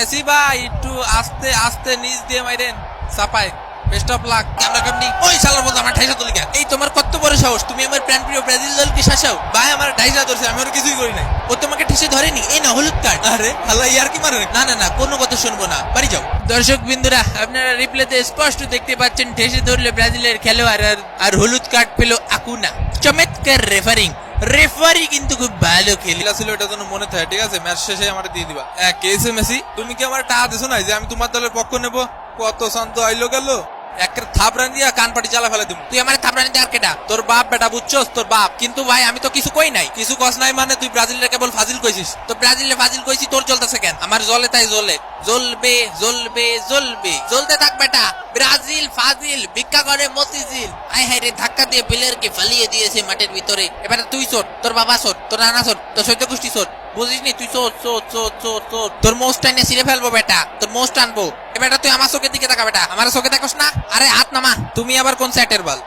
Messi ভাই একটু আস্তে আস্তে নিচ দিয়ে মাইরেন চাপায়। Best of luck. কামড়ি ওই শালার বলতো আমার ঢাইসা তুলি। এই তোমার কত বড় সাহস, তুমি আমার প্রাণপ্রিয় ব্রাজিল দলকে শাসাও? ভাই আমার ঢাইসা ধরছে, আমি ওর কিছুই করি নাই। ও তোমাকে ঠেসে ধরেনি? এই না হলুদ কার্ড। আরে আল্লাহ ইয়ার কি মারে? না না না, কোনো কথা শুনবো না, বাড়ি যাও। দর্শক বিন্দুরা, আপনারা রিপ্লেতে স্পষ্ট দেখতে পাচ্ছেন ঠেসে ধরলে ব্রাজিলের খেলোয়াড় আর হলুদ কার্ড পেল আকুনা। চমৎকার রেফারি কিন্তু খুব ভালো খেলা ছিল, এটা যেন মনে থাকে, ঠিক আছে? ম্যাচ শেষে আমার দিয়ে দিবা। কেসে মেসি, তুমি কি আমার টাকা দিছো না যে আমি তোমার দলের পক্ষ নেব? কত শান্ত আইলো গেল, একটা থাপড়ান দিয়া কান পাটি জ্বালা ফেলে দিব। তুই আমার থাপড়ানি দিয়ে আর কেটা? তোর বাপ বেটা, বুঝছস? তোর বাপ। কিন্তু ভাই আমি তো কিছু কই নাই। কিছু কস নাই মানে তুই ব্রাজিলের কেবল ফাজিল কইছিস। তো ব্রাজিলে ফাজিল কইছি, তোর জ্বলতেছে কেন? আমার জ্বলে তাই জ্বলে। জ্বলবে জ্বলবে জ্বলবে, জ্বলতে থাক বেটা। ব্রাজিল ফাজিল, ভিক্ষা করে মতিঝিল। আয় হায় রে, ধাক্কা দিয়ে প্লেয়ারকে ফালিয়ে দিয়েছে মাঠের ভিতরে। এবারে তুই চোর, তোর বাবা চোর, তোর নানা চোর, তোর সৈত্য গোষ্ঠী চোর। বুঝিসনি? তুই চোর চোর চোর চোর চোর। তোর মোস্ট টাইনে ছিঁড়ে ফেলবো বেটা, তোর মোস্ট আনবো। এ বেটা তুই আমার চোখের দিকে তাকা বেটা, আমার চোখে দেখোস না? আরে হাত নামা। তুমি আবার কোন সেটের বল?